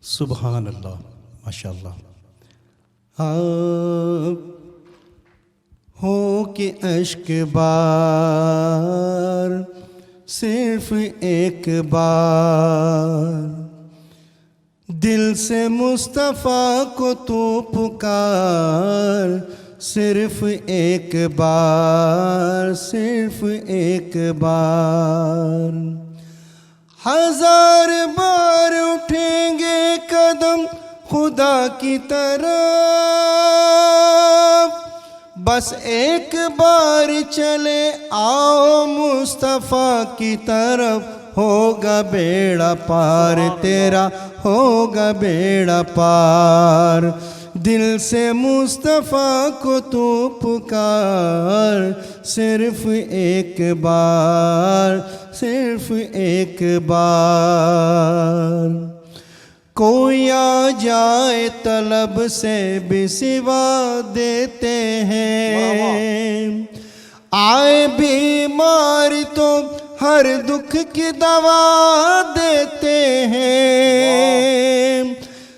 سبحان اللہ، ماشاء اللہ۔ آپ ہو کہ اشک بار صرف ایک بار، دل سے مصطفیٰ کو تو پکار، صرف ایک بار، صرف ایک بار۔ ہزار بار اٹھیں گے قدم خدا کی طرف، بس ایک بار چلے آؤ مصطفیٰ کی طرف، ہوگا بیڑا پار تیرا، ہوگا بیڑا پار۔ دل سے مصطفیٰ کو تو پکار، صرف ایک بار، صرف ایک بار۔ کوئی آ جائے طلب سے بھی سوا دیتے ہیں، آئے بیمار تو ہر دکھ کی دوا دیتے ہیں۔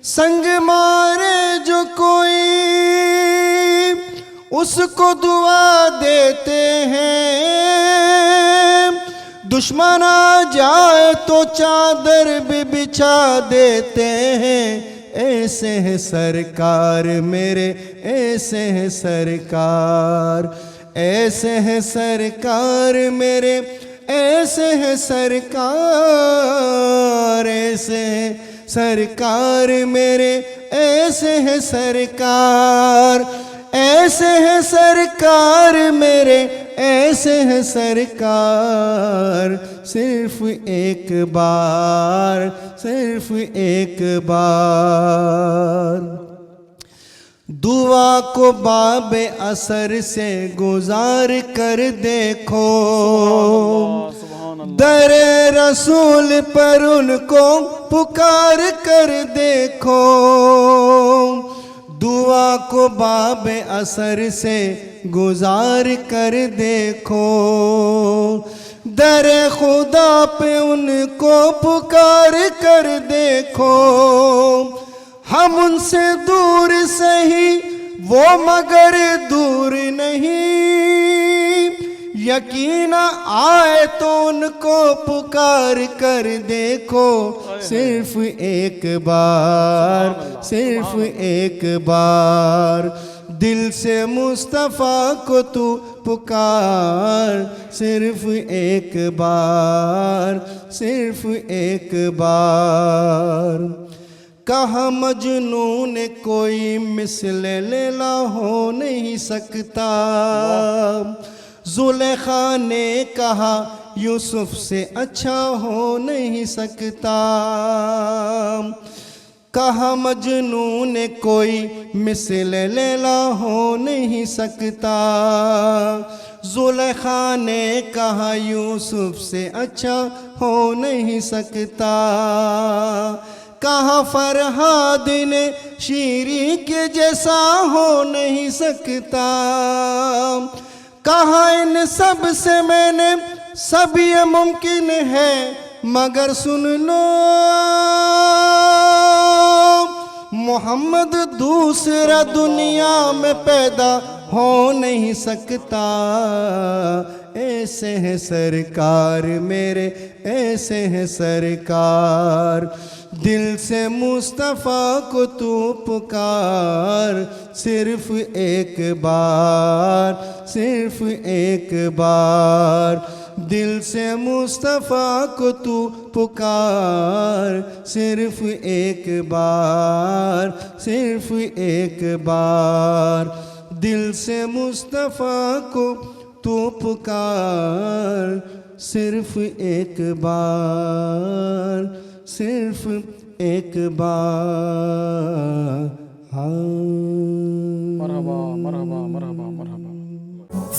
سنگ مارے جو کوئی اس کو دعا دیتے ہیں، دشمن آ جائے تو چادر بھی بچھا دیتے ہیں۔ ایسے ہیں سرکار میرے، ایسے ہیں سرکار، ایسے ہیں سرکار میرے، ایسے ہیں سرکار، ایسے ہیں سرکار میرے، ایسے ہیں سرکار، ایسے ہیں سرکار میرے، ایسے ہیں سرکار۔ صرف ایک بار، صرف ایک بار۔ دعا کو باب اثر سے گزار کر دیکھو، در رسول پر ان کو پکار کر دیکھو۔ دعا کو باب اثر سے گزار کر دیکھو، در خدا پہ ان کو پکار کر دیکھو۔ ہم ان سے دور سہی وہ مگر دور نہیں، یقین آئے تو ان کو پکار کر دیکھو۔ صرف ایک بار، صرف ایک بار، دل سے مصطفیٰ کو تو پکار، صرف ایک بار، صرف ایک بار۔ کہا مجنون کوئی مثل لیلا ہو نہیں سکتا، زلیخا نے کہا یوسف سے اچھا ہو نہیں سکتا۔ کہا مجنون کوئی مثل لیلا ہو نہیں سکتا، زلیخا نے کہا یوسف سے اچھا ہو نہیں سکتا۔ کہا فرہاد نے شیری کے جیسا ہو نہیں سکتا، کہا ان سب سے میں نے سب یہ ممکن ہے، مگر سن لو محمد دوسرا دنیا میں پیدا ہو نہیں سکتا۔ ایسے ہیں سرکار میرے، ایسے ہیں سرکار، دل سے مصطفیٰ کو تو پکار، صرف ایک بار، صرف ایک بار۔ دل سے مصطفیٰ کو تو پکار، صرف ایک بار، صرف ایک بار۔ دل سے مصطفیٰ کو تو پکار، صرف ایک بار، صرف ایک بار۔ مرحبا مرحبا مرحبا مرحبا۔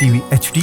TV HD